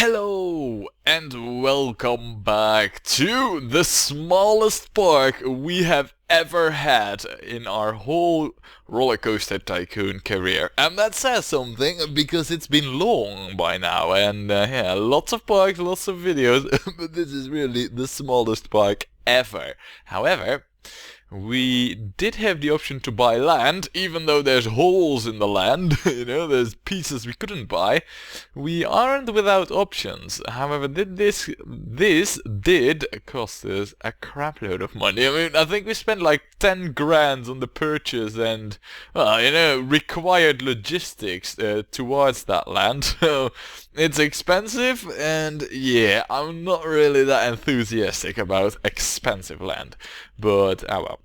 Hello and welcome back to the smallest park we have ever had in our whole Rollercoaster Tycoon career. And that says something because it's been long by now and yeah, lots of parks, lots of videos, but this is really the smallest park ever. However, we did have the option to buy land, even though there's holes in the land, you know, there's pieces we couldn't buy. We aren't without options. However, this did cost us a crap load of money. I mean, I think we spent like 10 grand on the purchase and, well, you know, required logistics towards that land. So it's expensive and yeah, I'm not really that enthusiastic about expensive land. But, oh well.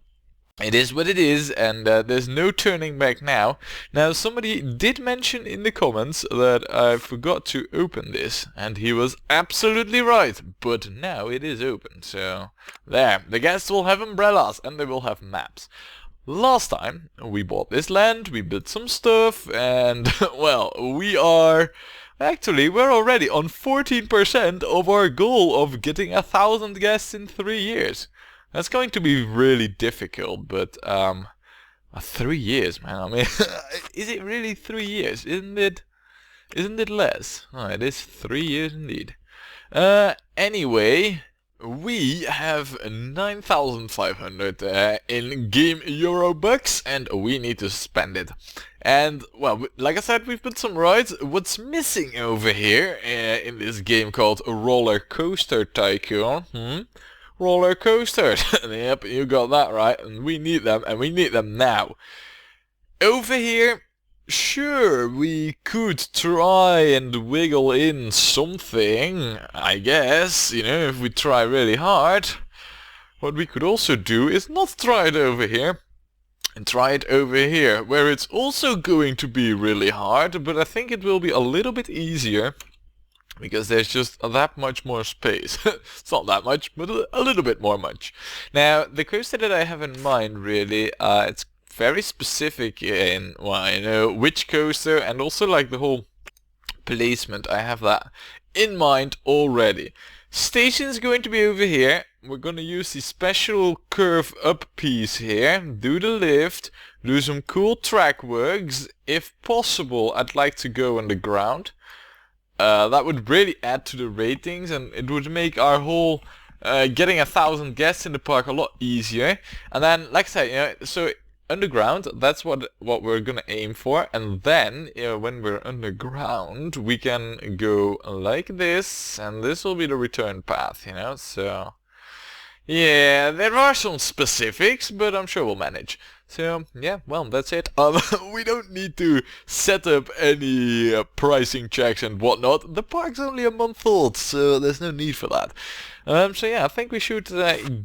It is what it is, and there's no turning back now. Now, somebody did mention in the comments that I forgot to open this, and he was absolutely right, but now it is open, so there. The guests will have umbrellas, and they will have maps. Last time, we bought this land, we built some stuff, and, well, Actually, we're already on 14% of our goal of getting 1,000 guests in 3 years. That's going to be really difficult, but 3 years, man. I mean, is it really 3 years? Isn't it less? Oh, it is 3 years indeed. Anyway, we have 9,500 in-game Eurobucks, and we need to spend it. And, well, like I said, we've put some rides. What's missing over here in this game called Rollercoaster Tycoon? Roller coasters. Yep, you got that right, and we need them, and we need them now. Over here, sure, we could try and wiggle in something, I guess, you know, if we try really hard. What we could also do is not try it over here, and try it over here, where it's also going to be really hard, but I think it will be a little bit easier. Because there's just that much more space. It's not that much, but a little bit more much. Now, the coaster that I have in mind, really, it's very specific in, well, you know, which coaster, and also like the whole placement. I have that in mind already. Station's going to be over here. We're going to use the special curve up piece here, do the lift, do some cool track works. If possible, I'd like to go underground. That would really add to the ratings, and it would make our whole getting 1,000 guests in the park a lot easier. And then, like I said, you know, so underground, that's what we're gonna aim for. And then, you know, when we're underground, we can go like this, and this will be the return path, you know. So yeah, there are some specifics, but I'm sure we'll manage. So, yeah, well, that's it. We don't need to set up any pricing checks and whatnot. The park's only a month old, so there's no need for that. So yeah, I think we should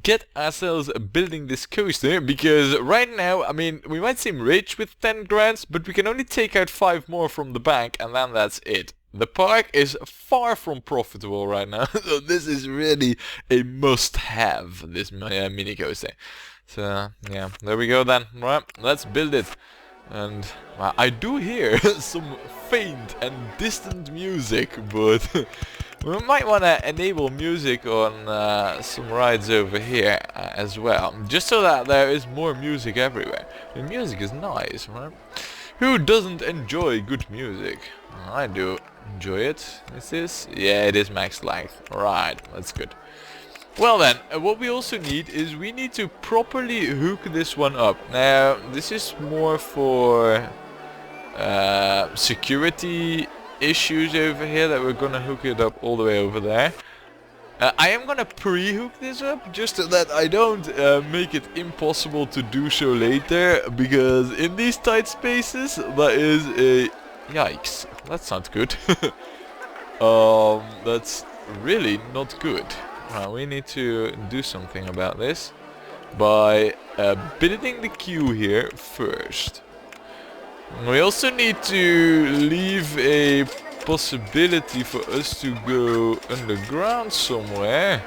get ourselves building this coaster, because right now, I mean, we might seem rich with 10 grand, but we can only take out 5 more from the bank, and then that's it. The park is far from profitable right now, so this is really a must-have, this mini coaster. So, yeah, there we go then. Right, let's build it. And, well, I do hear some faint and distant music, but we might want to enable music on some rides over here as well, just so that there is more music everywhere. The music is nice, right? Who doesn't enjoy good music? I do enjoy it. Is this? Yeah, it is max length. Right, that's good. Well then, what we also need is we need to properly hook this one up. Now, this is more for security issues over here, that we're gonna hook it up all the way over there. I am gonna pre-hook this up, just so that I don't make it impossible to do so later, because in these tight spaces, that is a... Yikes, that's not good. That's really not good. We need to do something about this by building the queue here first. We also need to leave a possibility for us to go underground somewhere,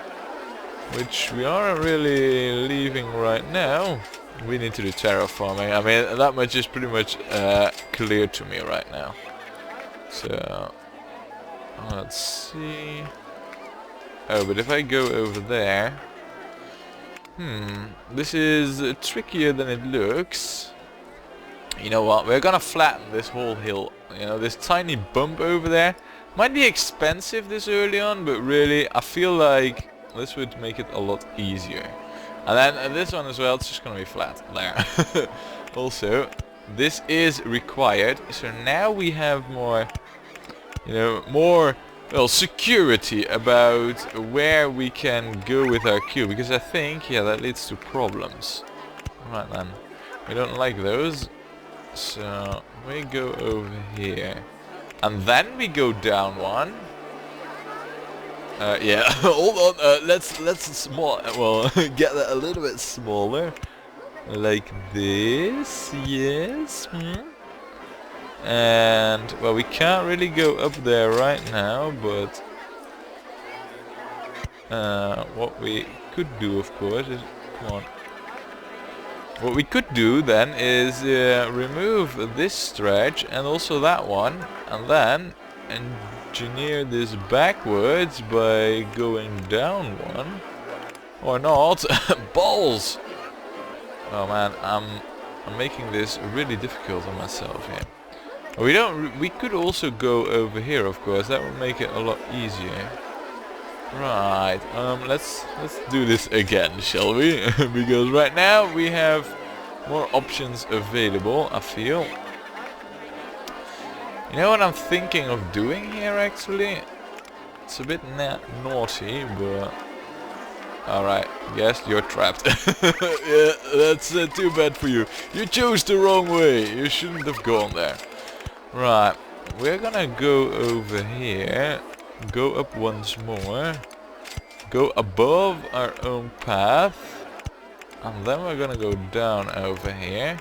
which we aren't really leaving right now. We need to do terraforming. I mean, that much is pretty much clear to me right now. So Let's see. Oh, but if I go over there... this is trickier than it looks. You know what, we're gonna flatten this whole hill. You know, this tiny bump over there might be expensive this early on, but really I feel like this would make it a lot easier. And then this one as well, it's just gonna be flat there. Also, this is required, so now we have more, you know, more, well, security about where we can go with our cube, because I think, yeah, that leads to problems. Right then, we don't like those. So we go over here, and then we go down one. Yeah, hold on. Let's small. Well, get that a little bit smaller, like this. Yes. And well, we can't really go up there right now, but what we could do, of course, is come on. What we could do then is remove this stretch and also that one, and then engineer this backwards by going down one. Or not. Balls! Oh man, I'm making this really difficult on myself here. We could also go over here, of course. That would make it a lot easier. Right, let's do this again, shall we? Because right now we have more options available, I feel. You know what I'm thinking of doing here, actually? It's a bit naughty, but... Alright, guess you're trapped. Yeah, that's too bad for you. You chose the wrong way. You shouldn't have gone there. Right, we're gonna go over here. Go up once more, go above our own path, and then we're gonna go down over here.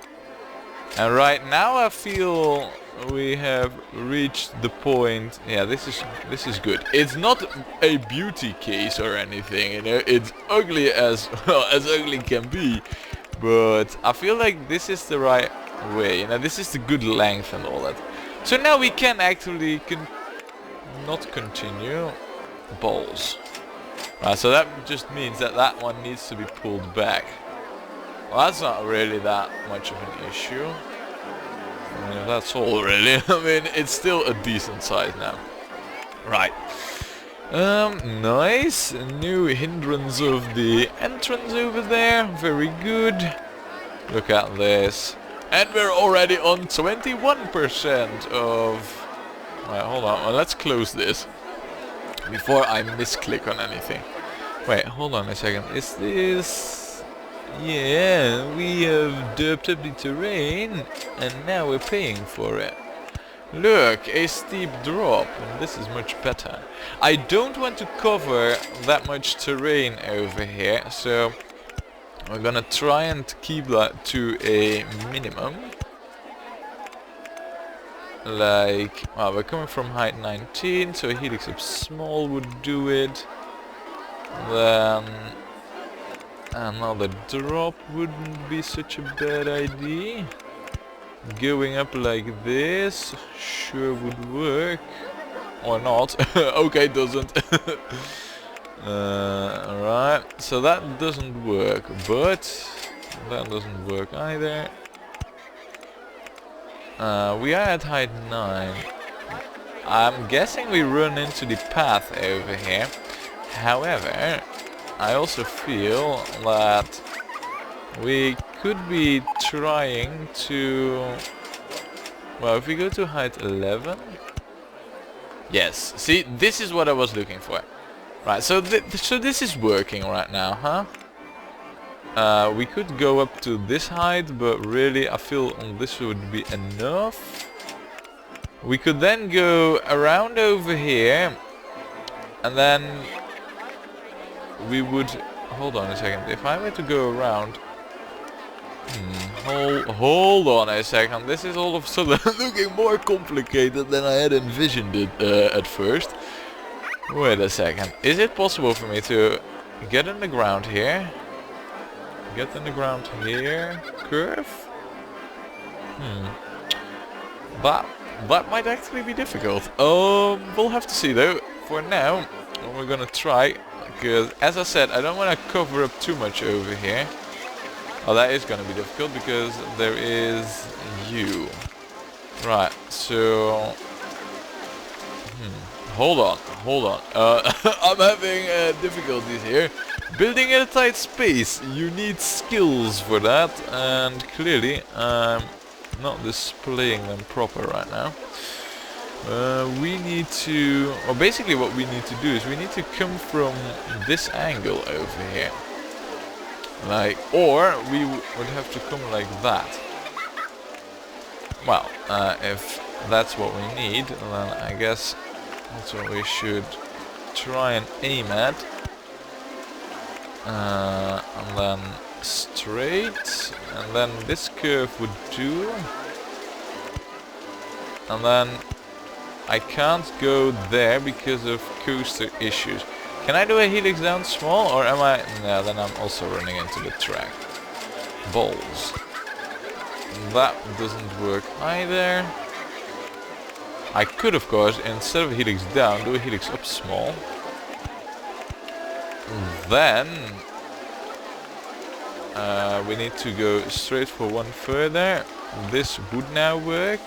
And right now I feel we have reached the point. Yeah, this is good. It's not a beauty case or anything, you know. It's ugly as well, as ugly can be, but I feel like this is the right way. You know, this is the good length and all that. So now we can actually not continue. Balls. So that just means that that one needs to be pulled back. Well, that's not really that much of an issue. I mean, that's all really. I mean, it's still a decent size now. Right. Nice. New hindrance of the entrance over there. Very good. Look at this. And we're already on 21% of... Right, hold on. Well, let's close this before I misclick on anything. Wait, hold on a second. Is this... Yeah, we have derped up the terrain and now we're paying for it. Look, a steep drop, and this is much better. I don't want to cover that much terrain over here, so we're gonna try and keep that to a minimum. Like, well, we're coming from height 19, so a helix up small would do it. Then another drop wouldn't be such a bad idea. Going up like this sure would work. Or not. Okay, it doesn't. Right, so that doesn't work, but that doesn't work either. We are at height 9. I'm guessing we run into the path over here. However, I also feel that we could be trying to... Well, if we go to height 11... Yes, see, this is what I was looking for. Right, so this is working right now, huh? We could go up to this height, but really I feel this would be enough. We could then go around over here, and then we would... Hold on a second. If I were to go around... hold on a second. This is all of a sudden looking more complicated than I had envisioned it at first. Wait a second. Is it possible for me to get in the ground here? Get in the ground here? Curve? That that might actually be difficult. We'll have to see though. For now, what we're gonna try, because as I said, I don't want to cover up too much over here. Oh, that is gonna be difficult because there is you. Right, so... Hold on. I'm having difficulties here. Building in a tight space, you need skills for that, and clearly I'm not displaying them proper right now. We need to... Well, basically what we need to do is we need to come from this angle over here. Like, or we would have to come like that. Well, if that's what we need, then I guess that's what we should try and aim at. And then straight, and then this curve would do. And then I can't go there because of coaster issues. Can I do a helix down small, or am I... No, then I'm also running into the track. Balls. That doesn't work either. I could, of course, instead of a helix down, do a helix up small. Then we need to go straight for one further. This would now work.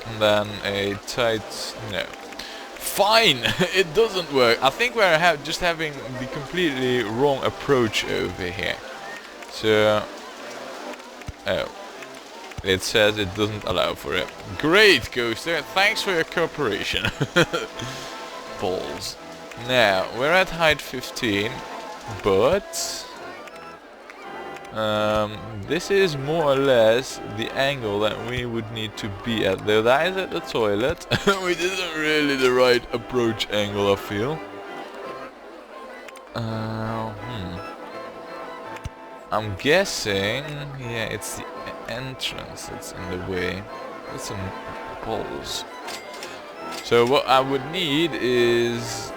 And then a tight... No. Fine! It doesn't work. I think we're just having the completely wrong approach over here. So... Oh. It says it doesn't allow for it. Great, Coaster! Thanks for your cooperation. Balls. Now, we're at height 15, but... this is more or less the angle that we would need to be at, though that is at the toilet, which isn't really the right approach angle, I feel. I'm guessing, yeah, it's the entrance that's in the way. That's some balls. So what I would need is...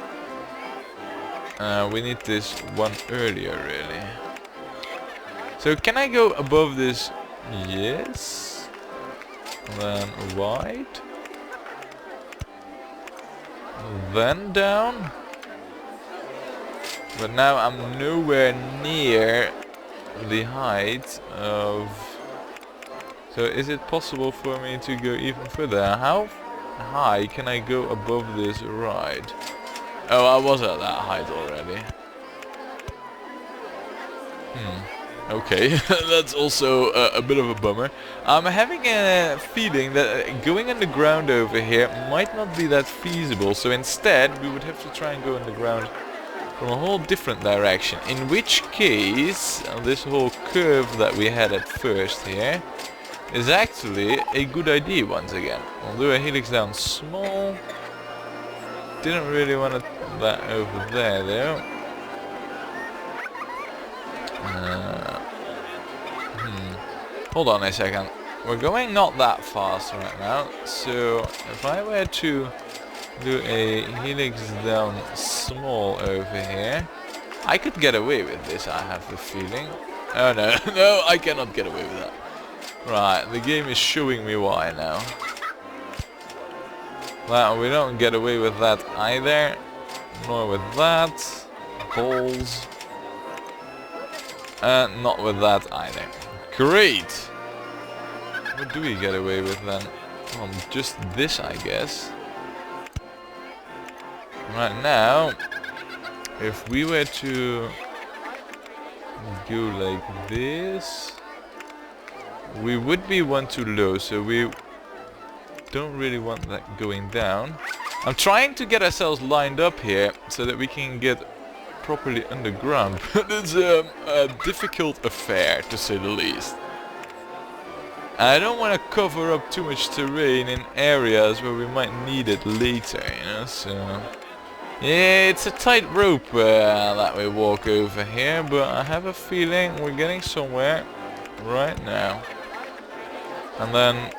we need this one earlier, really. So can I go above this? Yes. And then wide. Then down. But now I'm nowhere near the height of... So is it possible for me to go even further? How high can I go above this ride? Oh, I was at that height already. Okay, that's also a bit of a bummer. I'm having a feeling that going underground over here might not be that feasible, so instead we would have to try and go underground from a whole different direction. In which case, this whole curve that we had at first here is actually a good idea once again. We'll do a helix down small. Didn't really want that over there though. Hold on a second. We're going not that fast right now, so if I were to do a helix down small over here, I could get away with this, I have the feeling. Oh no, no, I cannot get away with that. Right, the game is showing me why now. Well, we don't get away with that either, nor with that. Balls. Not with that either. Great! What do we get away with then? Well, just this, I guess. Right now, if we were to go like this, we would be one too low, so we don't really want that going down. I'm trying to get ourselves lined up here so that we can get properly underground, but it's a difficult affair to say the least. I don't want to cover up too much terrain in areas where we might need it later, you know, so... Yeah, it's a tight rope that we walk over here, but I have a feeling we're getting somewhere right now. And then...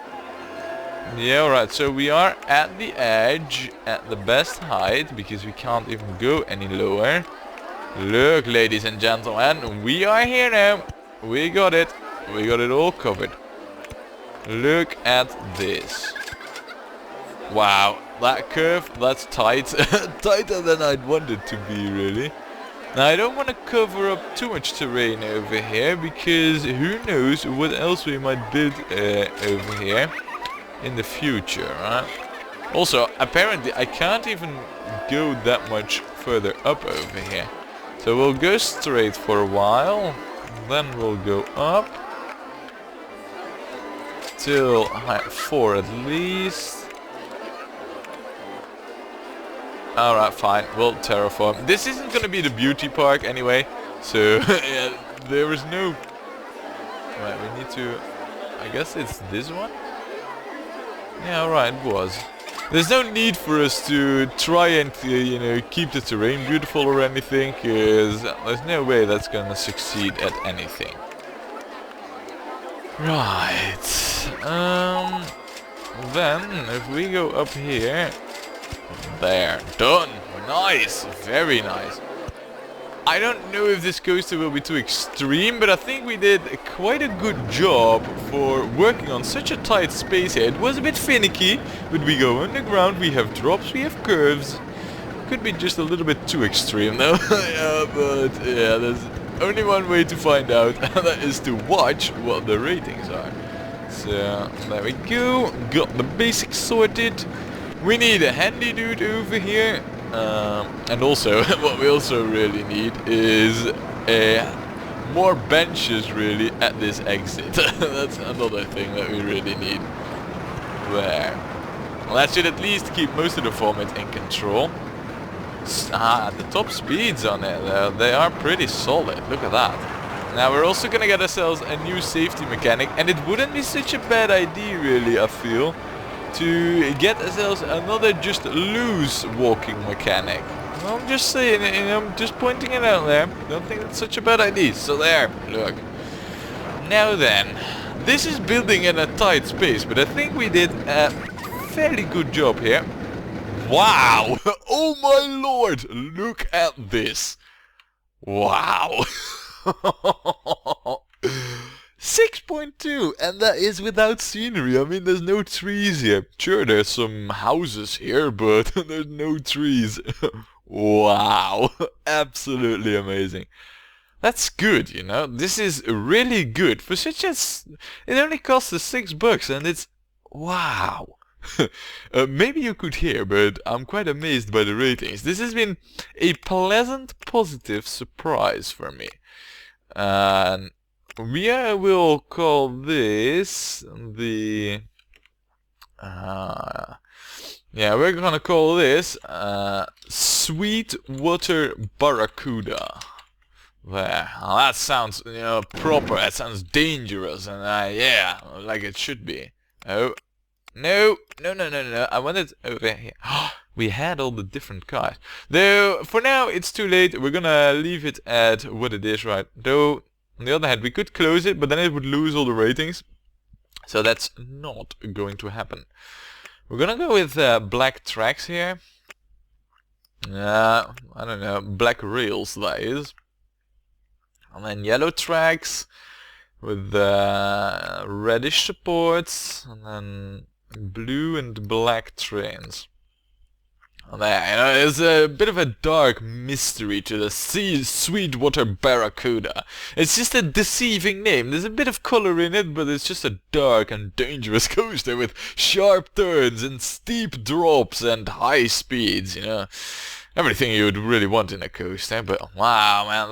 Yeah, alright, so we are at the edge, at the best height, because we can't even go any lower. Look, ladies and gentlemen, we are here now. We got it. We got it all covered. Look at this. Wow, that curve, that's tight. Tighter than I'd want it to be, really. Now, I don't want to cover up too much terrain over here, because who knows what else we might build over here in the future, right? Also, apparently, I can't even go that much further up over here. So we'll go straight for a while, then we'll go up till height 4 at least. Alright, fine, we'll terraform. This isn't gonna be the beauty park anyway, so yeah, there is no... Right, we need to... I guess it's this one? Yeah, alright, it was. There's no need for us to try and, you know, keep the terrain beautiful or anything, because there's no way that's gonna succeed at anything. Right. Then, if we go up here... There, done. Nice, very nice. I don't know if this coaster will be too extreme, but I think we did quite a good job for working on such a tight space here. It was a bit finicky, but we go underground, we have drops, we have curves. Could be just a little bit too extreme though. Yeah, but yeah, there's only one way to find out, and that is to watch what the ratings are. So, there we go. Got the basics sorted. We need a handy dude over here, and also what we also really need is more benches really at this exit. That's another thing that we really need. There. Well, that should at least keep most of the vomit in control. The top speeds on it, they are pretty solid. Look at that. Now we're also gonna get ourselves a new safety mechanic, and it wouldn't be such a bad idea really, I feel, to get ourselves another just loose walking mechanic. I'm just saying, I'm just pointing it out there. Don't think it's such a bad idea. So there, look. Now then, this is building in a tight space, but I think we did a fairly good job here. Wow! Oh my lord! Look at this! Wow! 6.2, and that is without scenery. I mean, there's no trees here. Sure, there's some houses here, but there's no trees. Wow, absolutely amazing. That's good, you know. This is really good for such as... It only costs us $6, and it's... Wow. Maybe you could hear, but I'm quite amazed by the ratings. This has been a pleasant, positive surprise for me. And... we will call this the... yeah, we're gonna call this Sweet Water Barracuda. There, well, that sounds, you know, proper. That sounds dangerous, and yeah, like it should be. Oh, no, no. I want it over here. We had all the different cars. Though for now it's too late. We're gonna leave it at what it is, right? Though. On the other hand, we could close it, but then it would lose all the ratings. So that's not going to happen. We're gonna go with black tracks here. I don't know, black rails that is. And then yellow tracks with reddish supports, and then blue and black trains. There, you know, there's a bit of a dark mystery to the Sweetwater Barracuda. It's just a deceiving name. There's a bit of color in it, but it's just a dark and dangerous coaster with sharp turns and steep drops and high speeds, you know. Everything you would really want in a coaster, but wow, man,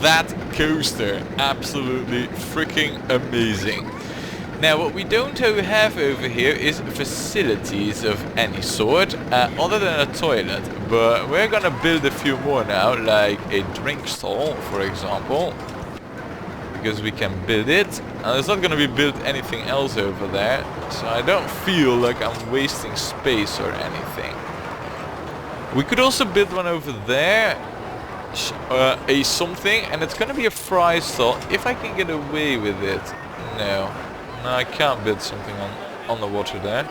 that coaster, absolutely freaking amazing. Now, what we don't have over here is facilities of any sort, other than a toilet. But we're gonna build a few more now, like a drink stall, for example. Because we can build it. And there's not gonna be built anything else over there. So I don't feel like I'm wasting space or anything. We could also build one over there. A something, and it's gonna be a fry stall, if I can get away with it. No. No, I can't build something on the water there.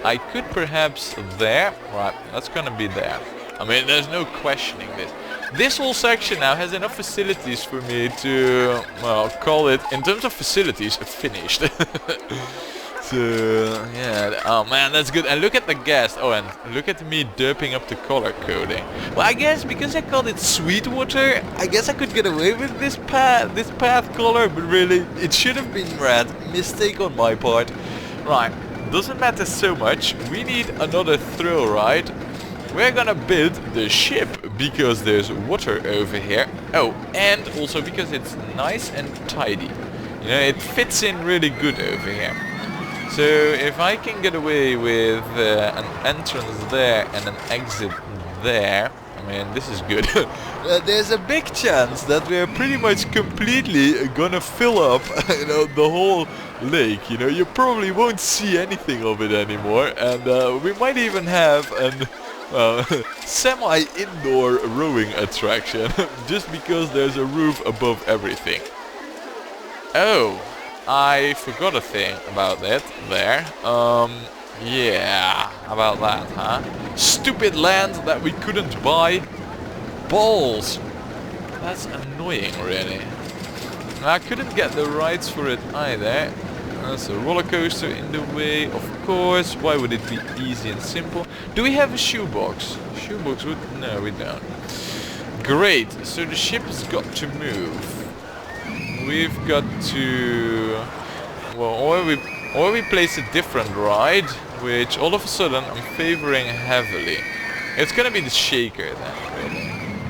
I could perhaps there. Right, that's gonna be there. I mean, there's no questioning this. This whole section now has enough facilities for me to, well, call it, in terms of facilities, finished. So yeah, oh man, that's good. And look at the gas. Oh, and look at me derping up the color coding. Well, I guess because I called it Sweetwater, I guess I could get away with this path color, but really, it should have been red. Mistake on my part. Right, doesn't matter so much. We need another thrill ride. We're gonna build the ship because there's water over here. Oh, and also because it's nice and tidy. You know, it fits in really good over here. So if I can get away with an entrance there and an exit there, I mean, this is good. There's a big chance that we're pretty much completely gonna fill up, you know, the whole lake. You know, you probably won't see anything of it anymore, and we might even have an semi-indoor rowing attraction just because there's a roof above everything. Oh, I forgot a thing about that there. Yeah, about that, huh? Stupid land that we couldn't buy. Balls. That's annoying, really. I couldn't get the rights for it either. There's a roller coaster in the way, of course. Why would it be easy and simple? Do we have a shoebox? Shoebox would... No, we don't. Great, so the ship has got to move. We've got to... Well, or we place a different ride, which all of a sudden I'm favoring heavily. It's gonna be the shaker then, really.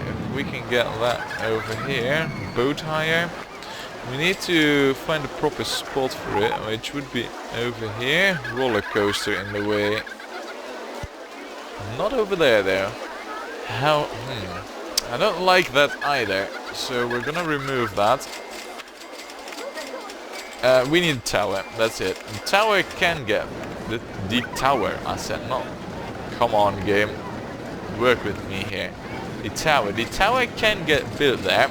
If we can get that over here, boat hire. We need to find a proper spot for it, which would be over here. Roller coaster in the way. Not over there though. How... I don't like that either, so we're gonna remove that. We need a tower, that's it. The tower can get... The tower, I said, not... Come on, game. Work with me here. The tower can get built there.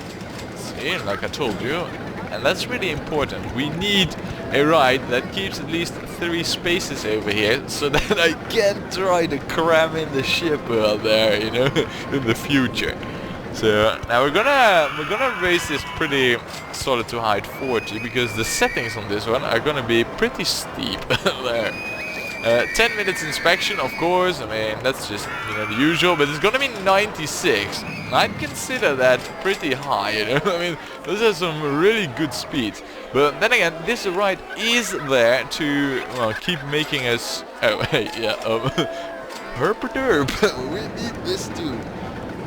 See, like I told you. And that's really important. We need a ride that keeps at least 3 spaces over here, so that I can try to cram in the ship out there, you know, in the future. So now we're gonna raise this pretty solid to height 40 because the settings on this one are gonna be pretty steep there. 10 minutes inspection, of course. I mean, that's just, you know, the usual, but it's gonna be 96. I'd consider that pretty high, you know. I mean, those are some really good speeds. But then again, this ride is there to, well, keep making us... Oh, hey, yeah, herp-a-derp. We need this too.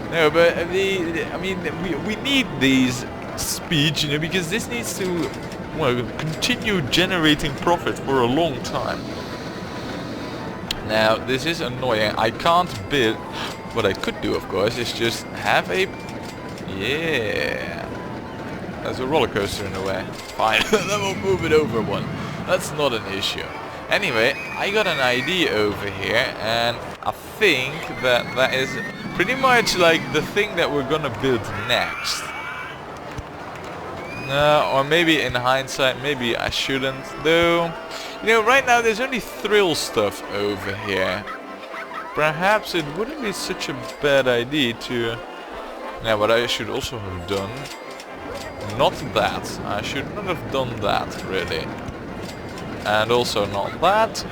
No, but I mean, we need these speeds, you know, because this needs to, well, continue generating profit for a long time. Now, this is annoying. I can't build... What I could do, of course, is just have a... Yeah. There's a roller coaster in the way. Fine, then we'll move it over one. That's not an issue. Anyway, I got an idea over here, and I think that is pretty much like the thing that we're gonna build next. Or maybe in hindsight, maybe I shouldn't, though. You know, right now there's only thrill stuff over here. Perhaps it wouldn't be such a bad idea to... Now, what I should also have done... Not that. I should not have done that, really. And also not that.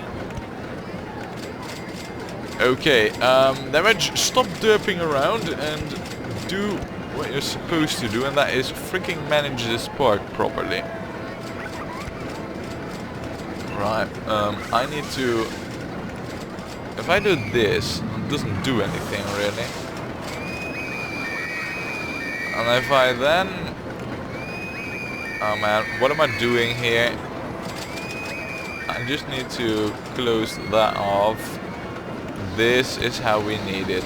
Okay, then stop derping around and do what you're supposed to do, and that is freaking manage this park properly. Right, I need to... If I do this, it doesn't do anything really. And if I then... Oh man, what am I doing here? I just need to close that off. This is how we need it.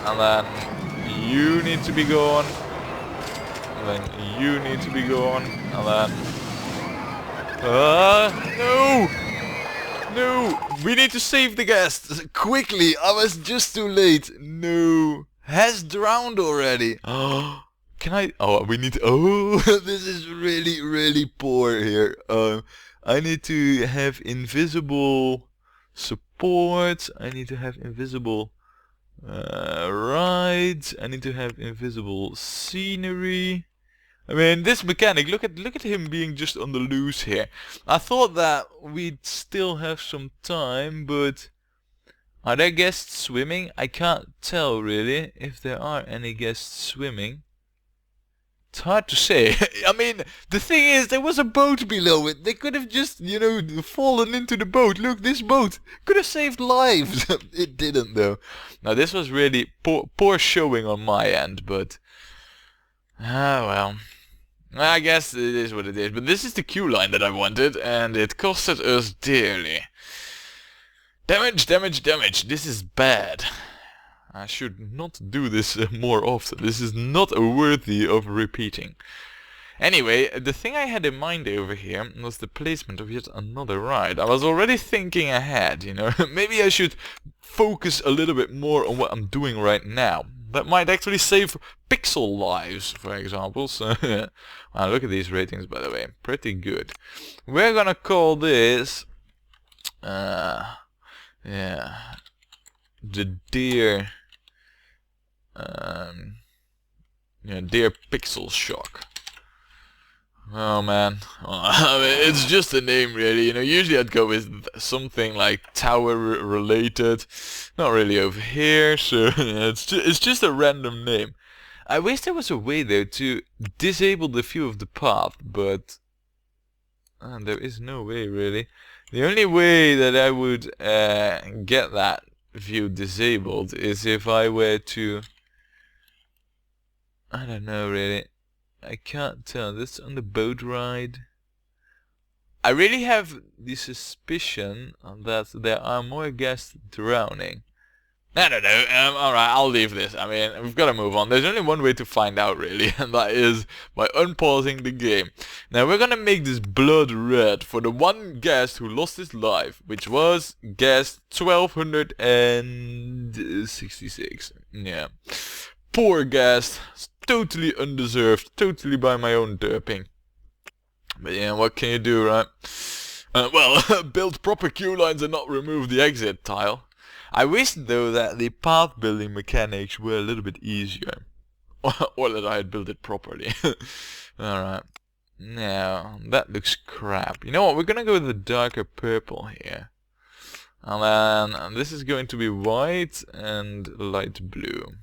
And then you need to be gone. And then you need to be gone. And then... no! No! We need to save the guests! Quickly! I was just too late! No! Has drowned already! Oh, can I... Oh, we need to... Oh! This is really, really poor here. I need to have invisible support. I need to have invisible rides. I need to have invisible scenery. I mean, this mechanic, look at him being just on the loose here. I thought that we'd still have some time, but are there guests swimming? I can't tell really if there are any guests swimming. It's hard to say. I mean, the thing is, there was a boat below it. They could have just, you know, fallen into the boat. Look, this boat could have saved lives. It didn't, though. Now, this was really poor showing on my end, but well, I guess it is what it is. But this is the queue line that I wanted, and it costed us dearly. Damage, damage, damage. This is bad. I should not do this more often. This is not worthy of repeating. Anyway, the thing I had in mind over here was the placement of yet another ride. I was already thinking ahead, you know. Maybe I should focus a little bit more on what I'm doing right now. That might actually save pixel lives, for example. So, wow, look at these ratings, by the way. Pretty good. We're gonna call this... yeah... the deer... yeah, deer pixel shock. Oh man, I mean, it's just a name really, you know. Usually I'd go with something like tower related, not really over here, so it's just a random name. I wish there was a way though to disable the view of the path, but there is no way really. The only way that I would get that view disabled is if I were to, I don't know really. I can't tell. This on the boat ride. I really have the suspicion that there are more guests drowning. I don't know. Alright, I'll leave this. I mean, we've got to move on. There's only one way to find out really, and that is by unpausing the game. Now we're gonna make this blood red for the one guest who lost his life, which was guest 1266. Yeah. Poor guest. Totally undeserved, totally by my own derping. But yeah, what can you do, right? Well, build proper queue lines and not remove the exit tile. I wish though that the path building mechanics were a little bit easier. Or that I had built it properly. Alright. Now, that looks crap. You know what, we're gonna go with the darker purple here. And then, this is going to be white and light blue.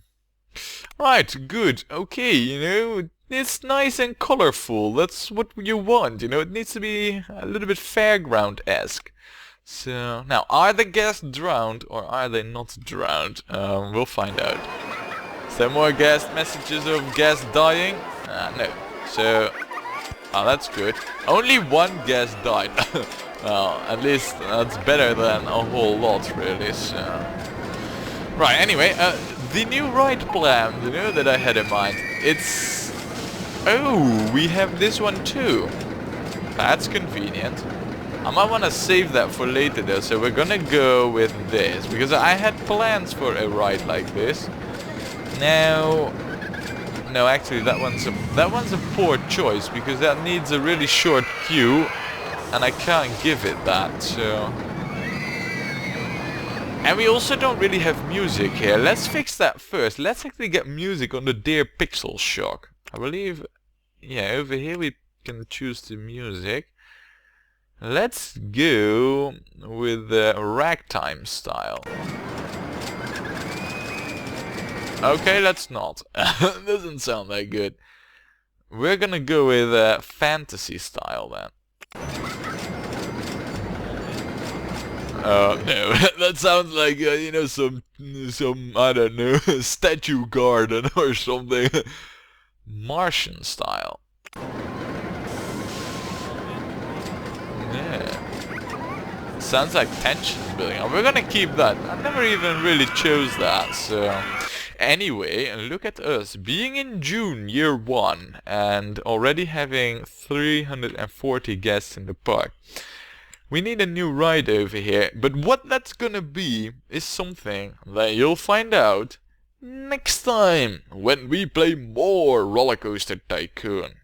Right, good, okay, you know, it's nice and colorful, that's what you want, you know, it needs to be a little bit fairground-esque. So, now, are the guests drowned or are they not drowned? We'll find out. Is there more guest messages of guests dying? No. So, oh, that's good. Only one guest died. Well, at least that's better than a whole lot, really, so... Right, anyway, the new ride plan, you know, that I had in mind, it's... Oh, we have this one too. That's convenient. I might want to save that for later though, so we're gonna go with this, because I had plans for a ride like this. Now... No, actually that one's a poor choice, because that needs a really short queue, and I can't give it that, so... And we also don't really have music here. Let's fix that first. Let's actually get music on the Deer Pixel Shock. I believe, yeah, over here we can choose the music. Let's go with the ragtime style. Okay, let's not. Doesn't sound that good. We're gonna go with fantasy style then. No, that sounds like, you know, some, I don't know, statue garden or something. Martian style. Yeah. Sounds like tensions building up. We're gonna keep that. I never even really chose that, so... Anyway, look at us, being in June, year 1, and already having 340 guests in the park. We need a new ride over here, but what that's gonna be is something that you'll find out next time when we play more Rollercoaster Tycoon.